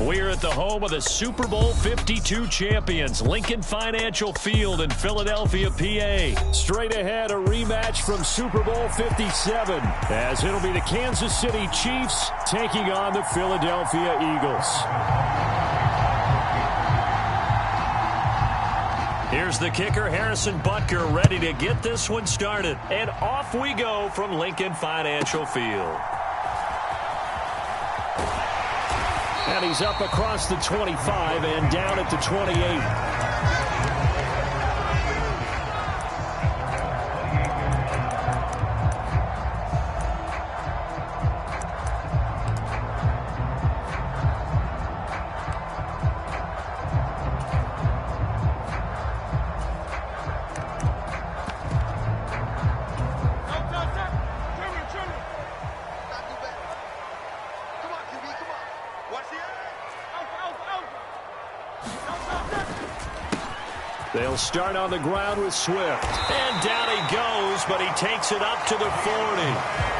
We're at the home of the Super Bowl 52 champions, Lincoln Financial Field in Philadelphia, PA. Straight ahead, a rematch from Super Bowl 57, as it'll be the Kansas City Chiefs taking on the Philadelphia Eagles. Here's the kicker, Harrison Butker, ready to get this one started. And off we go from Lincoln Financial Field. And he's up across the 25 and down at the 28. They'll start on the ground with Swift. And down he goes, but he takes it up to the 40.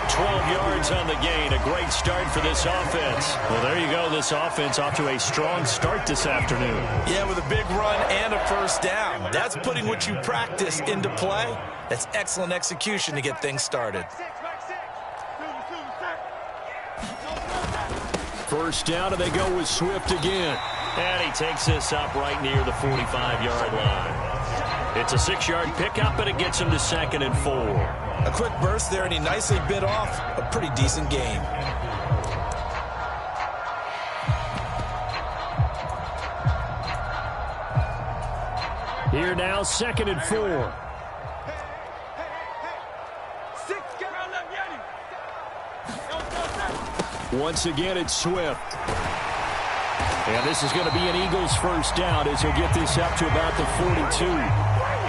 12 yards on the gain. A great start for this offense. Well, there you go. This offense off to a strong start this afternoon. Yeah, with a big run and a first down. That's putting what you practice into play. That's excellent execution to get things started. First down, and they go with Swift again. And he takes this up right near the 45-yard line. It's a 6-yard pickup, and it gets him to 2nd and 4. A quick burst there, and he nicely bit off a pretty decent gain. Here now, 2nd and 4. Once again, it's Swift. And this is going to be an Eagles first down as he'll get this up to about the 42.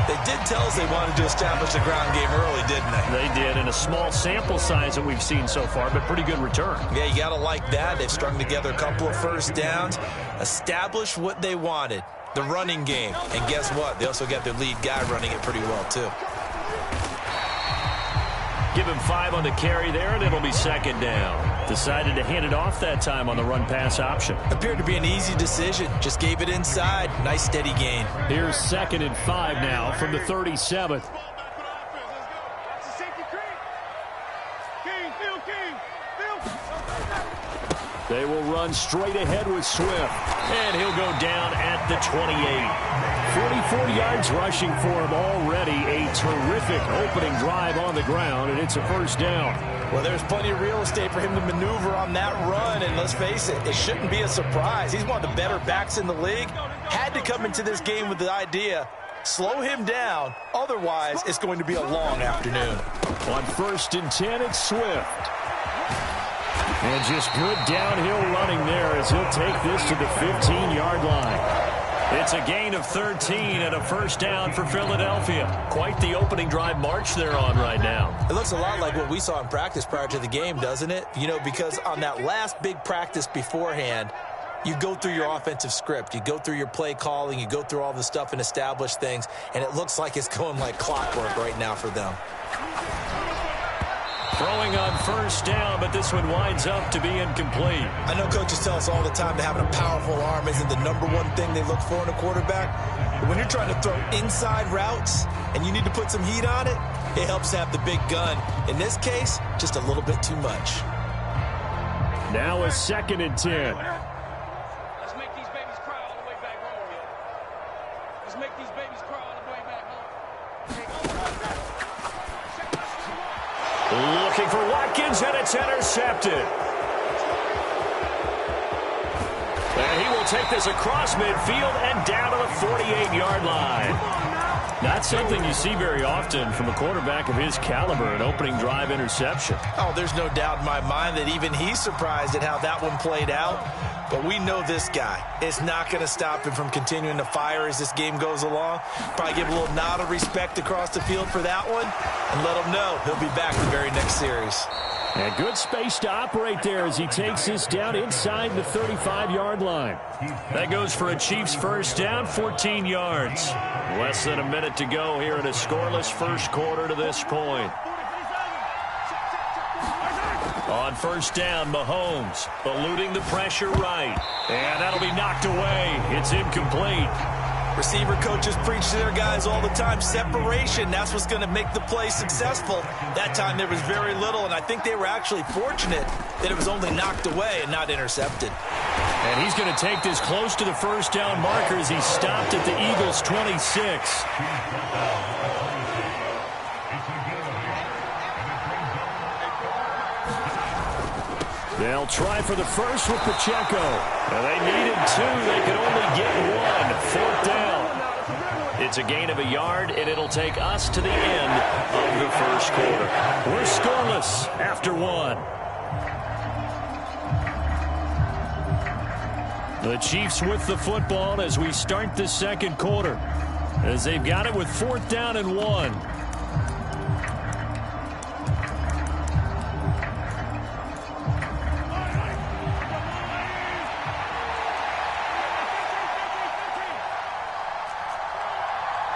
They did tell us they wanted to establish the ground game early, didn't they? They did, in a small sample size that we've seen so far, but pretty good return. Yeah, you got to like that. They've strung together a couple of first downs, established what they wanted, the running game. And guess what? They also got their lead guy running it pretty well, too. Give him 5 on the carry there, and it'll be 2nd down. Decided to hand it off that time on the run-pass option. Appeared to be an easy decision. Just gave it inside. Nice, steady gain. Here's 2nd and 5 now from the 37th. They will run straight ahead with Swift. And he'll go down at the 28. 44 yards rushing for him already. A terrific opening drive on the ground, and it's a first down. Well, there's plenty of real estate for him to maneuver on that run, and let's face it, it shouldn't be a surprise. He's one of the better backs in the league. Had to come into this game with the idea, slow him down, otherwise it's going to be a long afternoon. On 1st and 10, it's Swift. And just good downhill running there as he'll take this to the 15-yard line. It's a gain of 13 and a first down for Philadelphia. Quite the opening drive march they're on right now. It looks a lot like what we saw in practice prior to the game, doesn't it? You know, because on that last big practice beforehand, you go through your offensive script. You go through your play calling. You go through all the stuff and establish things. And it looks like it's going like clockwork right now for them. Throwing on first down, but this one winds up to be incomplete. I know coaches tell us all the time that having a powerful arm isn't the #1 thing they look for in a quarterback. But when you're trying to throw inside routes and you need to put some heat on it, it helps to have the big gun. In this case, just a little bit too much. Now a 2nd and 10. Let's make these babies cry all the way back home, yo. Let's make these babies cry all the way back home. Looking for Watkins, and it's intercepted. And he will take this across midfield and down to the 48-yard line. Not something you see very often from a quarterback of his caliber, an opening drive interception. Oh, there's no doubt in my mind that even he's surprised at how that one played out. But we know this guy. It's not going to stop him from continuing to fire as this game goes along. Probably give a little nod of respect across the field for that one and let him know he'll be back the very next series. And good space to operate there as he takes this down inside the 35-yard line. That goes for a Chiefs first down, 14 yards. Less than a minute to go here in a scoreless first quarter to this point. On first down, Mahomes eluding the pressure right. And that'll be knocked away. It's incomplete. Receiver coaches preach to their guys all the time. Separation, that's what's going to make the play successful. That time there was very little, and I think they were actually fortunate that it was only knocked away and not intercepted. And he's going to take this close to the first down marker as he stopped at the Eagles' 26. They'll try for the first with Pacheco. And they needed two. They could only get one. Fourth down. It's a gain of a yard, and it'll take us to the end of the first quarter. We're scoreless after one. The Chiefs with the football as we start the second quarter, as they've got it with fourth down and one.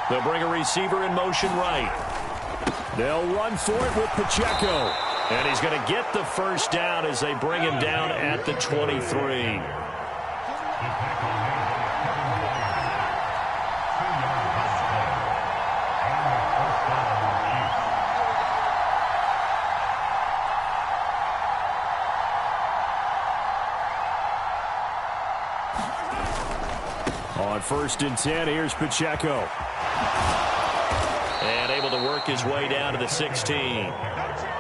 They'll bring a receiver in motion right. They'll run for it with Pacheco. And he's going to get the first down as they bring him down at the 23. On first and 10, here's Pacheco. And able to work his way down to the 16.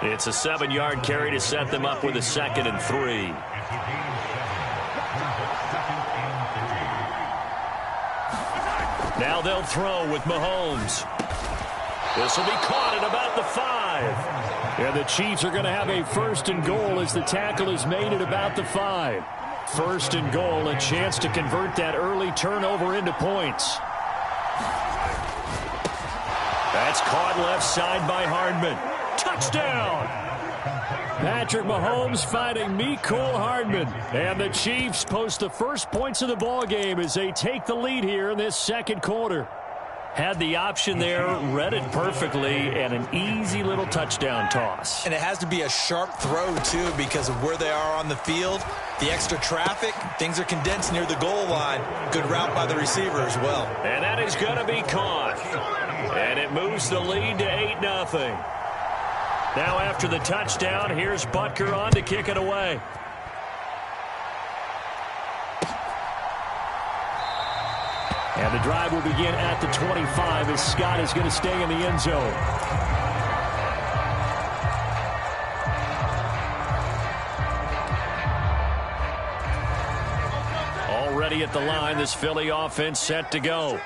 It's a 7-yard carry to set them up with a 2nd and 3. Now they'll throw with Mahomes. This will be caught at about the 5. And the Chiefs are going to have a 1st and goal as the tackle is made at about the 5. 1st and goal, a chance to convert that early turnover into points. That's caught left side by Hardman. Touchdown! Patrick Mahomes finding Mecole Hardman. And the Chiefs post the first points of the ball game as they take the lead here in this second quarter. Had the option there, read it perfectly, and an easy little touchdown toss. And it has to be a sharp throw, too, because of where they are on the field. The extra traffic, things are condensed near the goal line. Good route by the receiver as well. And that is going to be caught. And it moves the lead to 8-0. Now after the touchdown, here's Butker on to kick it away. And the drive will begin at the 25 as Scott is going to stay in the end zone. Already at the line, this Philly offense set to go.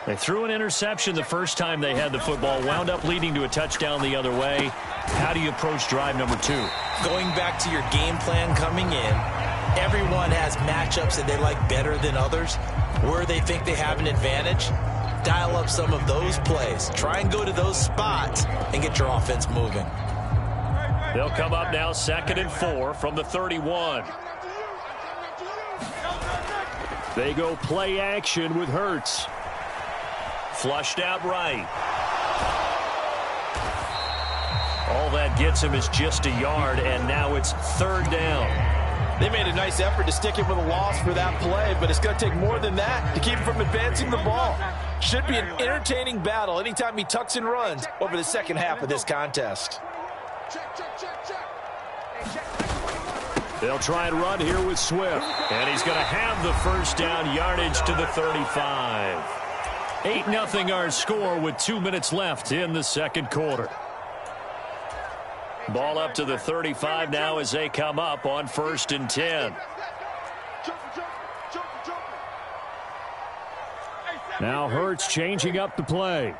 They threw an interception the first time they had the football, wound up leading to a touchdown the other way. How do you approach drive number 2? Going back to your game plan coming in, everyone has matchups that they like better than others. Where they think they have an advantage, dial up some of those plays. Try and go to those spots and get your offense moving. They'll come up now 2nd and 4 from the 31. They go play action with Hurts. Flushed out right. All that gets him is just a yard, and now it's 3rd down. They made a nice effort to stick him with a loss for that play, but it's going to take more than that to keep him from advancing the ball. Should be an entertaining battle anytime he tucks and runs over the second half of this contest. They'll try and run here with Swift, and he's going to have the first down yardage to the 35. 8-0 our score with 2 minutes left in the second quarter. Ball up to the 35 now as they come up on 1st and 10. Now Hurts changing up the play.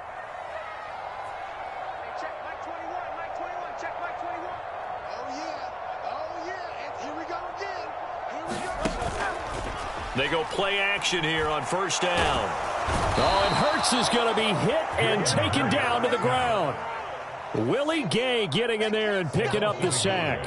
They go play action here on 1st down. Oh, and Hurts is going to be hit and taken down to the ground. Willie Gay getting in there and picking up the sack.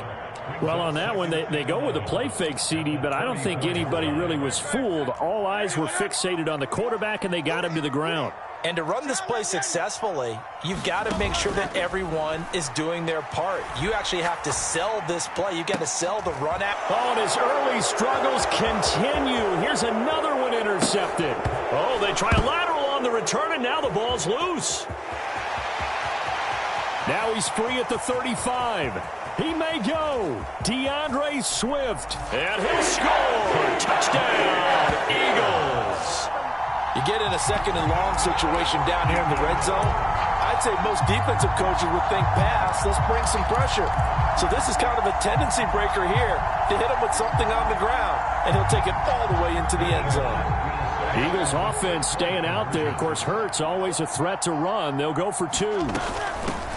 Well, on that one, they go with a play fake, CD, but I don't think anybody really was fooled. All eyes were fixated on the quarterback, and they got him to the ground. And to run this play successfully, you've got to make sure that everyone is doing their part. You actually have to sell this play. You've got to sell the run out. Oh, and his early struggles continue. Here's another one intercepted. Oh, they try a lateral on the return, and now the ball's loose. Now he's free at the 35. He may go. DeAndre Swift. And he'll score. Touchdown, Eagles. You get in a second and long situation down here in the red zone, I'd say most defensive coaches would think pass, let's bring some pressure. So this is kind of a tendency breaker here to hit him with something on the ground, and he'll take it all the way into the end zone. Eagles offense staying out there. Of course, Hurts always a threat to run. They'll go for 2.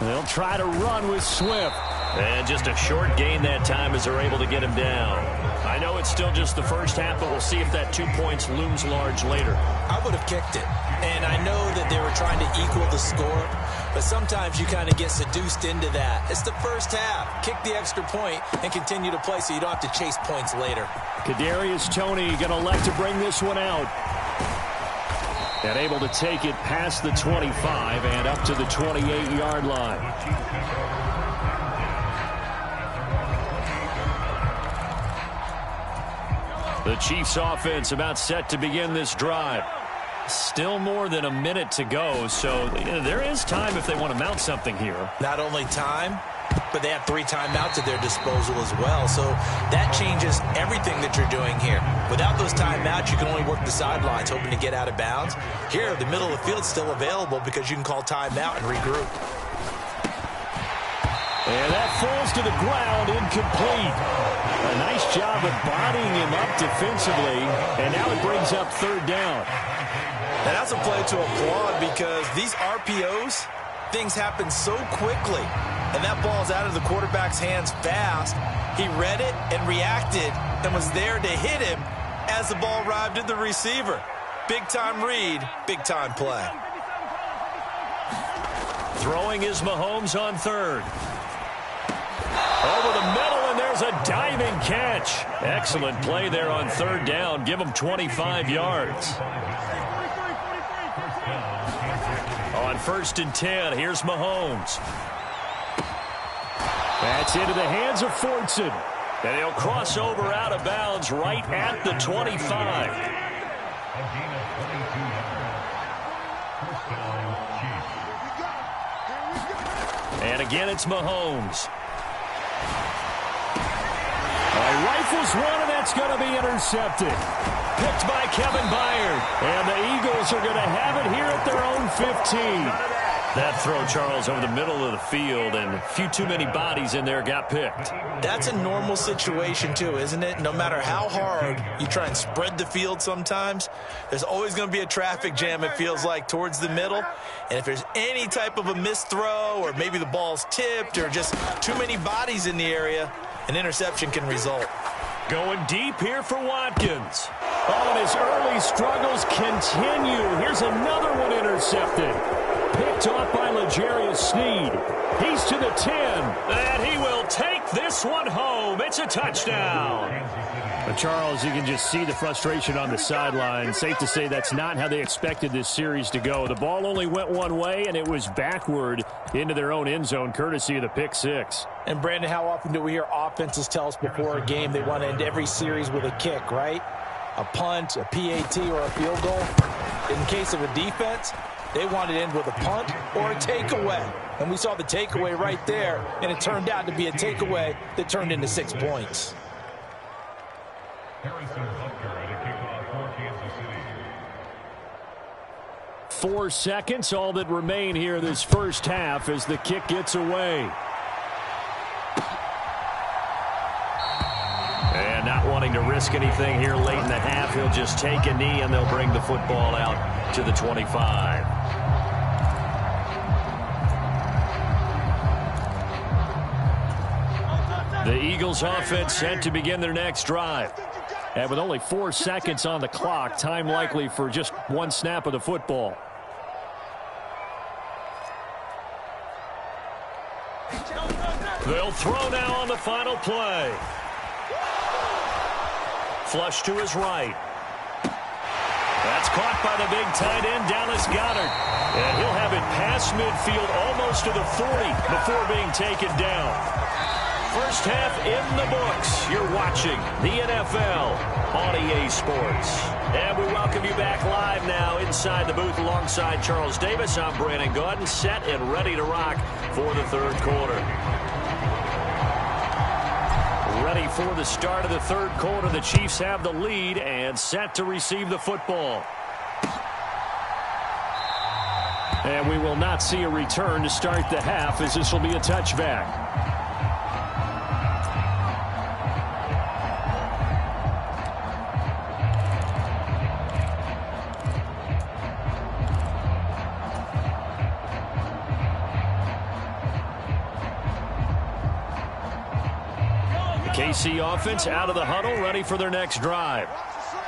They'll try to run with Swift. And just a short gain that time as they're able to get him down. I know it's still just the first half, but we'll see if that 2 points looms large later. I would have kicked it. And I know that they were trying to equal the score, but sometimes you kind of get seduced into that. It's the first half. Kick the extra point and continue to play so you don't have to chase points later. Kadarius Toney going to elect to bring this one out. And able to take it past the 25 and up to the 28-yard line. The Chiefs offense about set to begin this drive. Still more than a minute to go, so there is time if they want to mount something here. Not only time, but they have 3 timeouts at their disposal as well. So that changes everything that you're doing here. Without those timeouts, you can only work the sidelines, hoping to get out of bounds. Here, the middle of the field's still available because you can call timeout and regroup. And that falls to the ground, incomplete. A nice job of bodying him up defensively, and now it brings up 3rd down. And that's a play to applaud because these RPOs, things happen so quickly. And that ball's out of the quarterback's hands fast. He read it and reacted and was there to hit him as the ball arrived at the receiver. Big-time read, big-time play. Throwing is Mahomes on 3rd. Over the middle, and there's a diving catch. Excellent play there on 3rd down. Give him 25 yards. On 1st and 10, here's Mahomes. That's into the hands of Fortson. And he'll cross over out of bounds right at the 25. And again, it's Mahomes. Rifles one, and that's going to be intercepted. Picked by Kevin Byard. And the Eagles are going to have it here at their own 15. That throw, Charles, over the middle of the field, and a few too many bodies in there got picked. That's a normal situation, too, isn't it? No matter how hard you try and spread the field sometimes, there's always going to be a traffic jam, it feels like, towards the middle. And if there's any type of a missed throw, or maybe the ball's tipped, or just too many bodies in the area, an interception can result. Going deep here for Watkins. Oh, and his early struggles continue. Here's another one intercepted. Picked off by L'Jarius Sneed. He's to the 10. And he will take this one home. It's a touchdown. But Charles, you can just see the frustration on the sideline. Safe to say that's not how they expected this series to go. The ball only went one way, and it was backward into their own end zone, courtesy of the pick 6. And, Brandon, how often do we hear offenses tell us before a game they want to end every series with a kick, right? A punt, a PAT, or a field goal. In case of a defense, they want to end with a punt or a takeaway. And we saw the takeaway right there, and it turned out to be a takeaway that turned into 6 points. 4 seconds, all that remain here this first half as the kick gets away. And not wanting to risk anything here late in the half, he'll just take a knee and they'll bring the football out to the 25. The Eagles offense set to begin their next drive. And with only 4 seconds on the clock, time likely for just one snap of the football. They'll throw now on the final play. Flush to his right. That's caught by the big tight end, Dallas Goedert. And he'll have it past midfield almost to the 40 before being taken down. First half in the books. You're watching the NFL on EA Sports. And we welcome you back live now inside the booth alongside Charles Davis. I'm Brandon Gaudin, set and ready to rock for the third quarter. Ready for the start of the third quarter. The Chiefs have the lead and set to receive the football. And we will not see a return to start the half, as this will be a touchback. KC offense out of the huddle, ready for their next drive.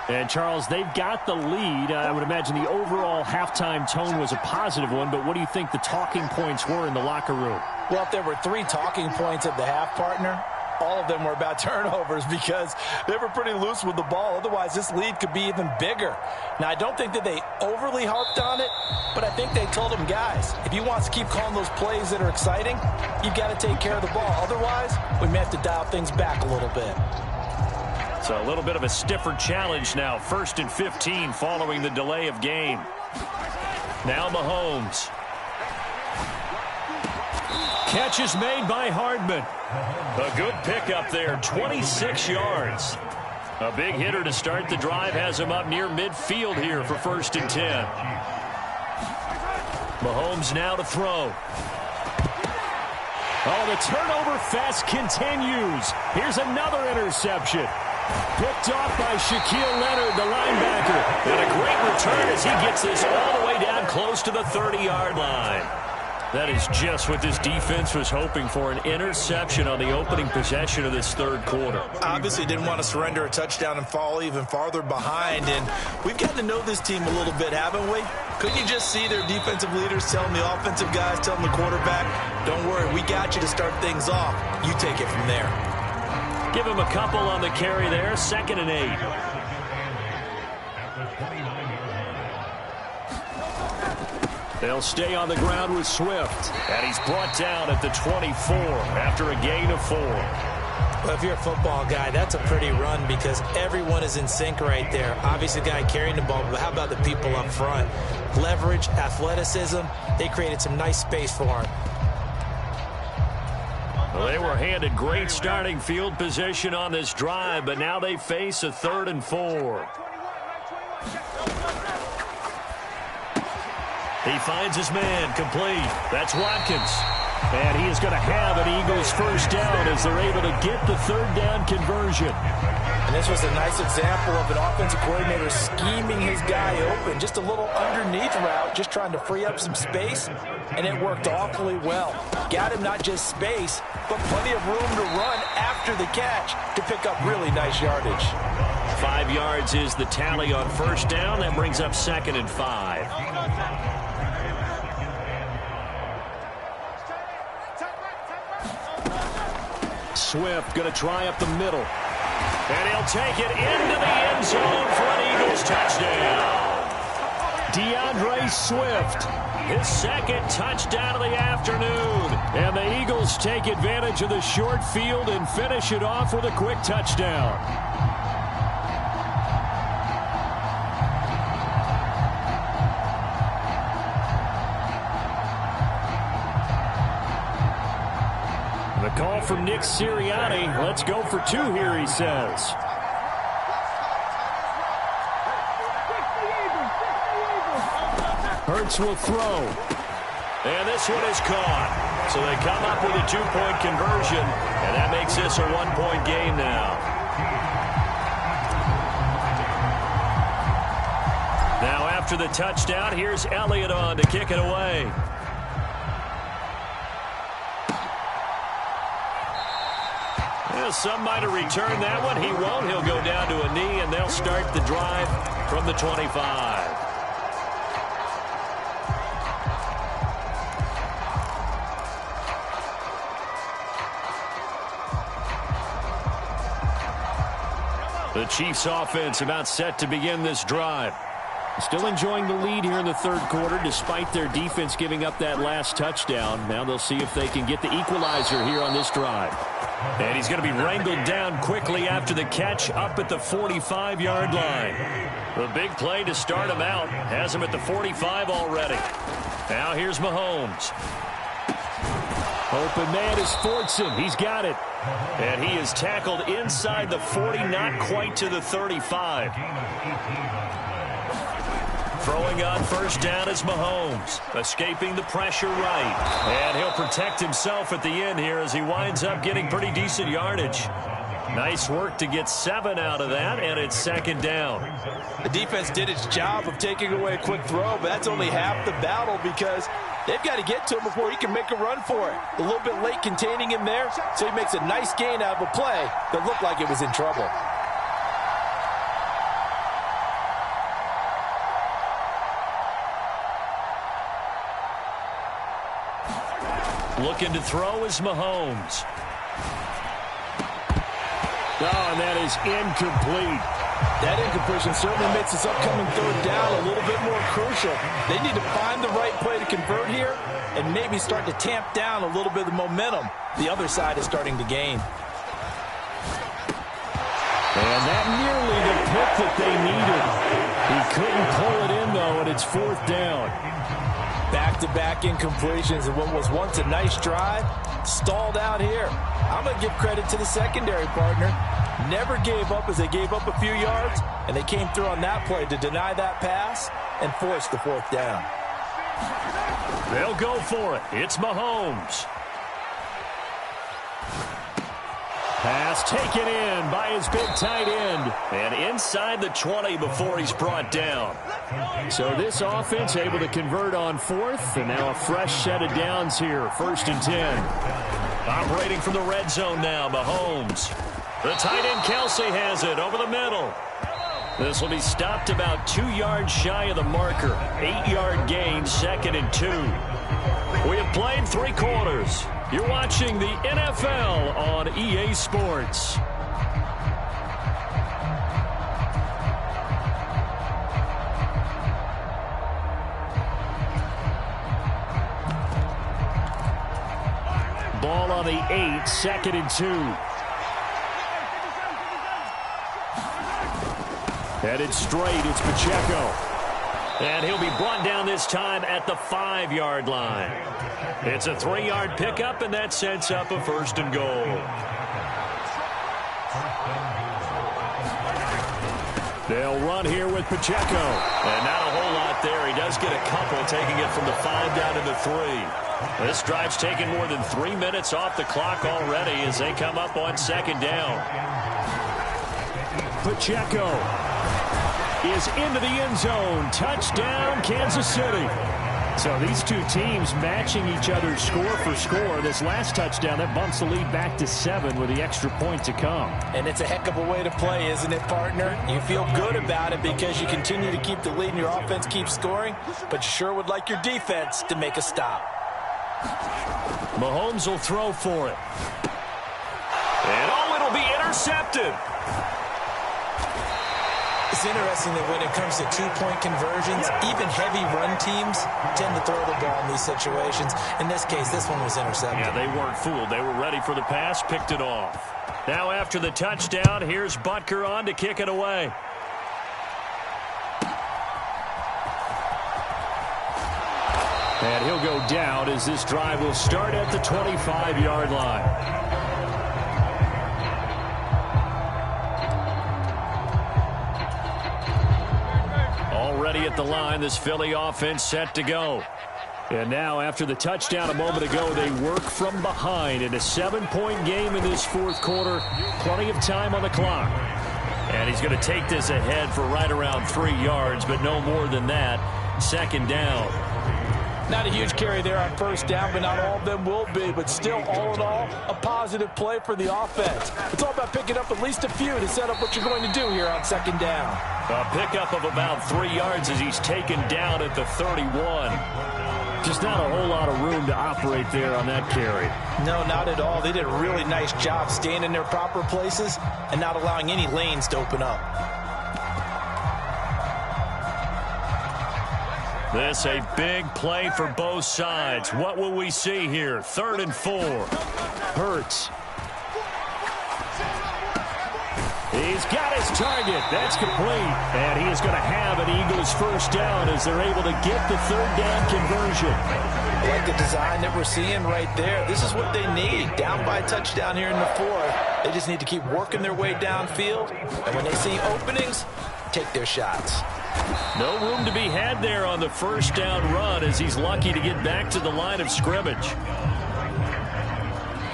And, Charles, they've got the lead. I would imagine the overall halftime tone was a positive one, but what do you think the talking points were in the locker room? Well, if there were 3 talking points at the half, partner, all of them were about turnovers because they were pretty loose with the ball. Otherwise, this lead could be even bigger. Now, I don't think that they overly harped on it, but I think they told them, guys, if you want to keep calling those plays that are exciting, you've got to take care of the ball. Otherwise, we may have to dial things back a little bit. So a little bit of a stiffer challenge now. 1st and 15 following the delay of game. Now Mahomes. Catch is made by Hardman. A good pickup there, 26 yards. A big hitter to start the drive has him up near midfield here for 1st and 10. Mahomes now to throw. Oh, the turnover fest continues. Here's another interception. Picked off by Shaquille Leonard, the linebacker. And a great return as he gets this all the way down close to the 30-yard line. That is just what this defense was hoping for, an interception on the opening possession of this third quarter. Obviously didn't want to surrender a touchdown and fall even farther behind. And we've gotten to know this team a little bit, haven't we? Couldn't you just see their defensive leaders telling the offensive guys, telling the quarterback, don't worry, we got you to start things off. You take it from there. Give him a couple on the carry there. 2nd and 8. They'll stay on the ground with Swift. And he's brought down at the 24 after a gain of 4. Well, if you're a football guy, that's a pretty run because everyone is in sync right there. Obviously, the guy carrying the ball, but how about the people up front? Leverage, athleticism, they created some nice space for him. Well, they were handed great starting field position on this drive, but now they face a 3rd and 4. He finds his man complete. That's Watkins. And he is going to have an Eagles first down as they're able to get the 3rd down conversion. And this was a nice example of an offensive coordinator scheming his guy open. Just a little underneath route, just trying to free up some space, and it worked awfully well. Got him not just space, but plenty of room to run after the catch to pick up really nice yardage. 5 yards is the tally on first down. That brings up 2nd and 5. Swift going to try up the middle. And he'll take it into the end zone for an Eagles touchdown. DeAndre Swift, his 2nd touchdown of the afternoon. And the Eagles take advantage of the short field and finish it off with a quick touchdown. The call from Nick Sirianni. Let's go for 2 here, he says. Hurts will throw. And this one is caught. So they come up with a 2-point conversion, and that makes this a 1-point game now. Now after the touchdown, here's Elliott on to kick it away. Some might have returned that one. He won't. He'll go down to a knee, and they'll start the drive from the 25. The Chiefs offense about set to begin this drive. Still enjoying the lead here in the third quarter despite their defense giving up that last touchdown. Now they'll see if they can get the equalizer here on this drive. And he's going to be wrangled down quickly after the catch up at the 45-yard line. The big play to start him out has him at the 45 already. Now here's Mahomes. Open man is Fortson. He's got it. And he is tackled inside the 40, not quite to the 35. Throwing on first down is Mahomes, escaping the pressure right. And he'll protect himself at the end here as he winds up getting pretty decent yardage. Nice work to get 7 out of that, and it's second down. The defense did its job of taking away a quick throw, but that's only half the battle because they've got to get to him before he can make a run for it. A little bit late containing him there, so he makes a nice gain out of a play that looked like it was in trouble. Looking to throw is Mahomes. Oh, and that is incomplete. That incompletion certainly makes this upcoming third down a little bit more crucial. They need to find the right play to convert here and maybe start to tamp down a little bit of the momentum the other side is starting to gain. And that nearly the pick that they needed. He couldn't pull it in, though, and it's fourth down. Back-to-back incompletions and what was once a nice drive stalled out here. I'm going to give credit to the secondary partner. Never gave up as they gave up a few yards, and they came through on that play to deny that pass and force the fourth down. They'll go for it. It's Mahomes. Pass taken in by his big tight end. And inside the 20 before he's brought down. So this offense able to convert on fourth. And now a fresh set of downs here. 1st and 10. Operating from the red zone now, Mahomes. The tight end Kelsey has it over the middle. This will be stopped about 2 yards shy of the marker. 8-yard gain, 2nd and 2. We have played 3 quarters. You're watching the NFL on EA Sports. Ball on the 8, 2nd and 2. Headed straight, it's Pacheco. And he'll be brought down this time at the 5-yard line. It's a 3-yard pickup, and that sets up a 1st and goal. They'll run here with Pacheco. And not a whole lot there. He does get a couple, taking it from the 5 down to the 3. This drive's taken more than 3 minutes off the clock already as they come up on 2nd down. Pacheco is into the end zone. Touchdown, Kansas City. So these two teams matching each other score for score. This last touchdown, that bumps the lead back to 7 with the extra point to come. And it's a heck of a way to play, isn't it, partner? You feel good about it because you continue to keep the lead and your offense keeps scoring, but you sure would like your defense to make a stop. Mahomes will throw for it. And oh, it'll be intercepted. It's interesting that when it comes to 2-point conversions, even heavy run teams tend to throw the ball in these situations. In this case, this one was intercepted. Yeah, they weren't fooled. They were ready for the pass, picked it off. Now after the touchdown, here's Butker on to kick it away. And he'll go down as this drive will start at the 25-yard line. Already at the line, this Philly offense set to go. And now after the touchdown a moment ago, they work from behind in a 7-point game in this fourth quarter. Plenty of time on the clock. And he's going to take this ahead for right around 3 yards, but no more than that. 2nd down. Not a huge carry there on 1st down, but not all of them will be. But still, all in all, a positive play for the offense. It's all about picking up at least a few to set up what you're going to do here on 2nd down. A pickup of about 3 yards as he's taken down at the 31. Just not a whole lot of room to operate there on that carry. No, not at all. They did a really nice job staying in their proper places and not allowing any lanes to open up. This a big play for both sides. What will we see here? 3rd and 4. Hurts. He's got his target. That's complete. And he is going to have an Eagles first down as they're able to get the 3rd down conversion. I like the design that we're seeing right there. This is what they need. Down by a touchdown here in the 4th. They just need to keep working their way downfield. And when they see openings, take their shots. No room to be had there on the first down run as he's lucky to get back to the line of scrimmage.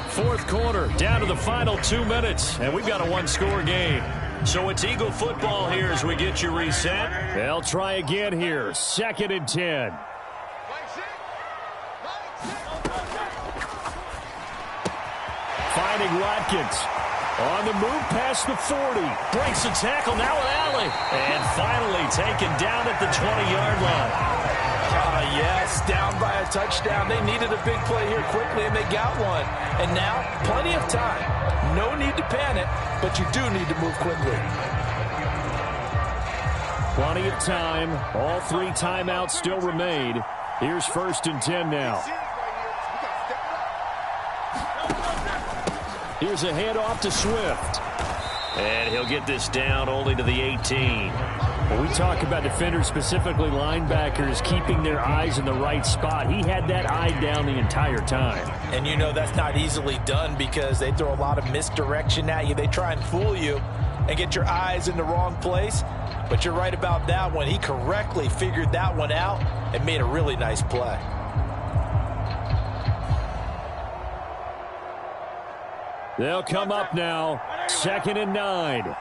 4th quarter, down to the final 2 minutes, and we've got a one-score game. So it's Eagle football here as we get you reset. They'll try again here, 2nd and 10. Finding Watkins. On the move past the 40. Breaks the tackle now with Alley. And finally taken down at the 20-yard line. Yes, down by a touchdown. They needed a big play here quickly, and they got one. And now, plenty of time. No need to panic, but you do need to move quickly. Plenty of time. All 3 timeouts still remain. Here's 1st and 10 now. Here's a handoff to Swift. And he'll get this down only to the 18. When we talk about defenders, specifically linebackers, keeping their eyes in the right spot, he had that eye down the entire time. And you know that's not easily done because they throw a lot of misdirection at you. They try and fool you and get your eyes in the wrong place. But you're right about that one. He correctly figured that one out and made a really nice play. They'll come up now, 2nd and 9.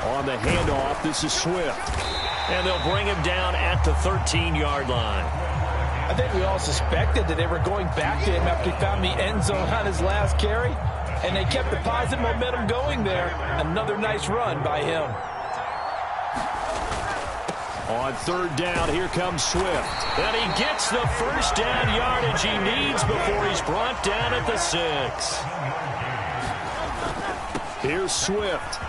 On the handoff, this is Swift. And they'll bring him down at the 13-yard line. I think we all suspected that they were going back to him after he found the end zone on his last carry. And they kept the positive momentum going there. Another nice run by him. On 3rd down, here comes Swift. And he gets the first down yardage he needs before he's brought down at the 6. Here's Swift.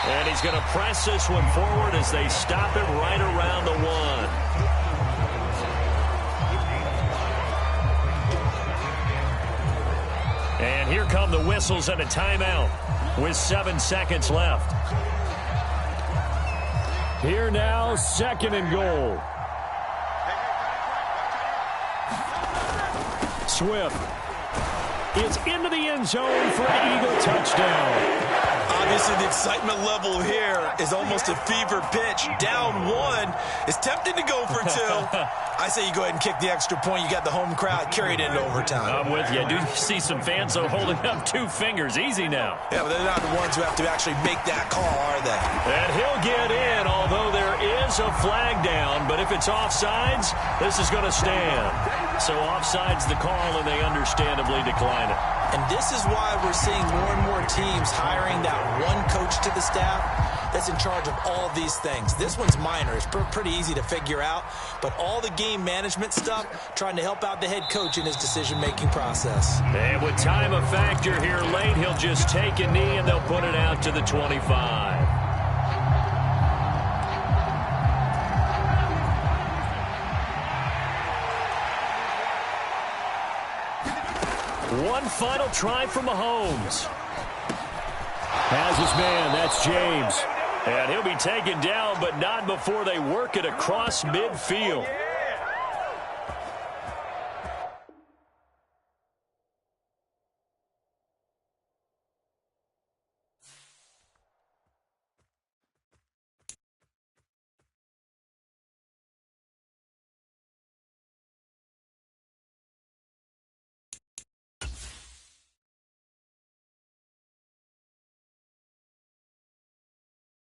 And he's going to press this one forward as they stop him right around the 1. And here come the whistles and a timeout with 7 seconds left. Here now, 2nd and goal. Swift is into the end zone for an Eagle touchdown. Obviously, the excitement level here is almost a fever pitch. Down 1. It's tempting to go for 2. I say you go ahead and kick the extra point. You got the home crowd carried into overtime. I'm with you. I do see some fans though holding up 2 fingers. Easy now. Yeah, but they're not the ones who have to actually make that call, are they? And he'll get in, although there is a flag down. But if it's offsides, this is going to stand. So offside's the call, and they understandably decline it. And this is why we're seeing more and more teams hiring that one coach to the staff that's in charge of all these things. This one's minor. It's pretty easy to figure out. But all the game management stuff, trying to help out the head coach in his decision-making process. And with time a factor here late, he'll just take a knee, and they'll put it out to the 25. One final try from Mahomes. Has his man, that's James. And he'll be taken down, but not before they work it across midfield.